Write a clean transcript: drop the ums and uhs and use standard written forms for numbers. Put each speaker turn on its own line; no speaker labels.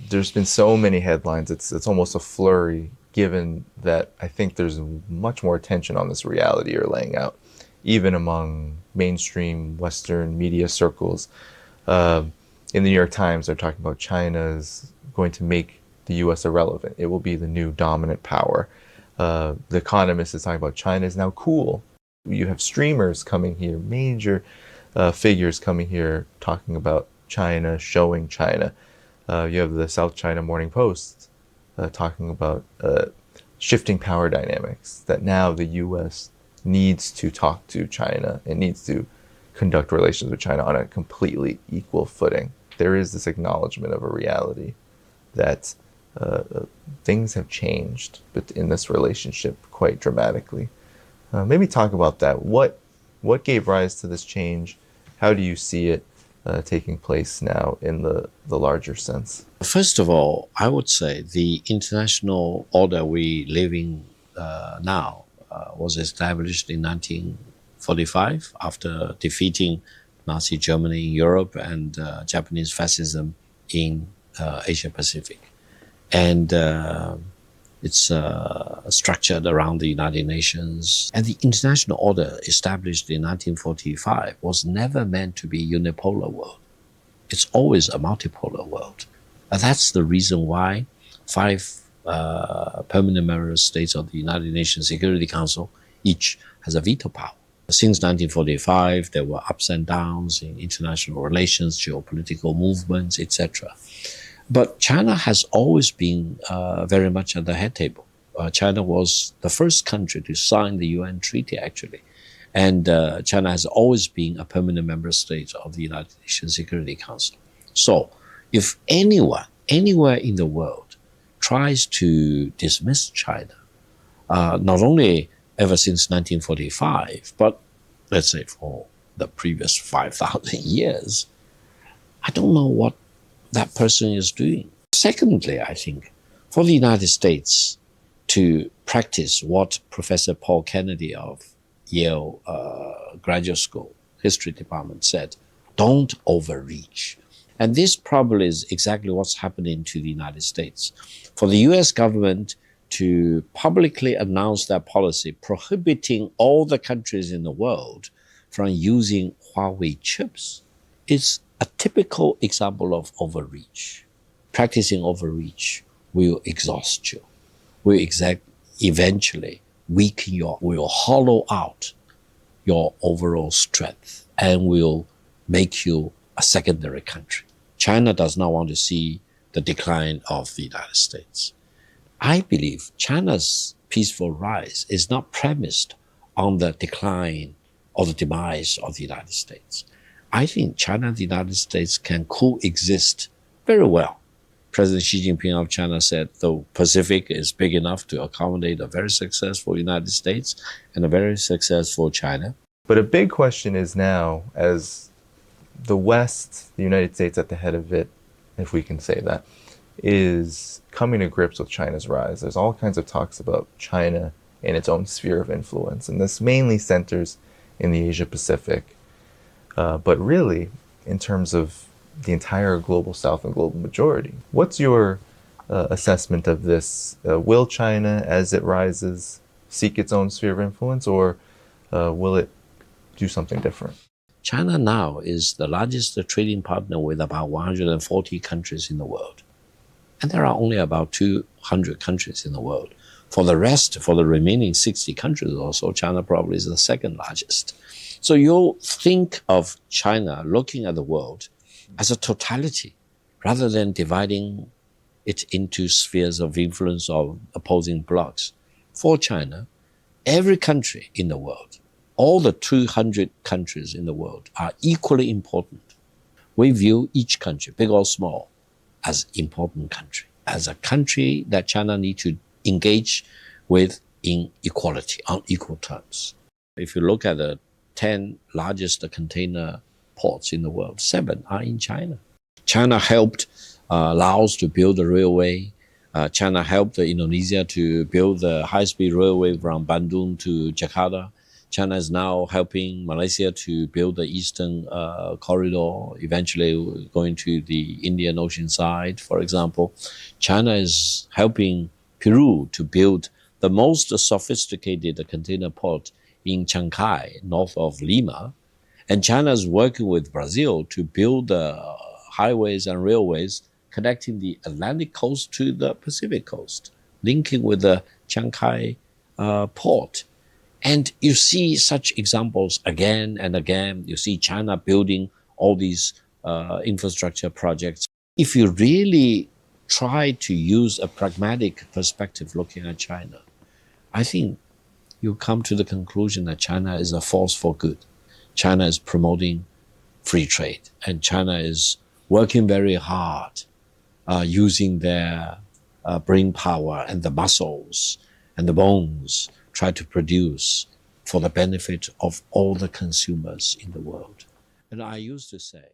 there's been so many headlines. It's almost a flurry, given that I think there's much more attention on this reality you're laying out, even among mainstream Western media circles. In the New York Times, they're talking about China's going to make the U.S. irrelevant. It will be the new dominant power. The Economist is talking about China is now cool. You have streamers coming here, major figures coming here talking about China, showing China. You have the South China Morning Post talking about shifting power dynamics, that now the U.S. needs to talk to China and needs to conduct relations with China on a completely equal footing. There is this acknowledgement of a reality that things have changed in this relationship quite dramatically. Maybe talk about that. What gave rise to this change? How do you see it taking place now in the larger sense?
First of all, I would say the international order we live in now was established in 1945 after defeating Nazi Germany in Europe and Japanese fascism in Asia Pacific. And it's structured around the United Nations. And the international order established in 1945 was never meant to be a unipolar world. It's always a multipolar world. And that's the reason why 5 permanent member states of the United Nations Security Council each has a veto power. Since 1945, there were ups and downs in international relations, geopolitical movements, etc. But China has always been very much at the head table. China was the first country to sign the UN treaty, actually. And China has always been a permanent member state of the United Nations Security Council. So if anyone, anywhere in the world, tries to dismiss China, not only ever since 1945, but let's say for the previous 5,000 years, I don't know what that person is doing. Secondly, I think for the United States to practice what Professor Paul Kennedy of Yale Graduate School History Department said, don't overreach. And this probably is exactly what's happening to the United States. For the US government to publicly announce their policy prohibiting all the countries in the world from using Huawei chips is a typical example of overreach. Practicing overreach will exhaust you, will eventually weaken will hollow out your overall strength and will make you a secondary country. China does not want to see the decline of the United States. I believe China's peaceful rise is not premised on the decline or the demise of the United States. I think China and the United States can coexist very well. President Xi Jinping of China said the Pacific is big enough to accommodate a very successful United States and a very successful China.
But a big question is now, as the West, the United States at the head of it, if we can say that, is coming to grips with China's rise. There's all kinds of talks about China and its own sphere of influence, and this mainly centers in the Asia Pacific. But really, in terms of the entire global South and global majority, what's your assessment of this? Will China, as it rises, seek its own sphere of influence, or will it do something different?
China now is the largest trading partner with about 140 countries in the world. And there are only about 200 countries in the world. For the rest, for the remaining 60 countries or so, China probably is the second largest. So you'll think of China looking at the world as a totality rather than dividing it into spheres of influence of opposing blocs. For China, every country in the world, all the 200 countries in the world are equally important. We view each country, big or small, as important country, as a country that China needs to engage with in equality, on equal terms. If you look at the 10 largest container ports in the world, 7 are in China. China helped Laos to build the railway. China helped Indonesia to build the high-speed railway from Bandung to Jakarta. China is now helping Malaysia to build the eastern corridor, eventually going to the Indian Ocean side, for example. China is helping Peru to build the most sophisticated container port in Chancay, north of Lima. And China is working with Brazil to build highways and railways connecting the Atlantic coast to the Pacific coast, linking with the Chancay port. And you see such examples again and again. You see China building all these infrastructure projects. If you really try to use a pragmatic perspective looking at China, I think you come to the conclusion that China is a force for good. China is promoting free trade, and China is working very hard, using their brain power and the muscles and the bones, try to produce for the benefit of all the consumers in the world. And I used to say,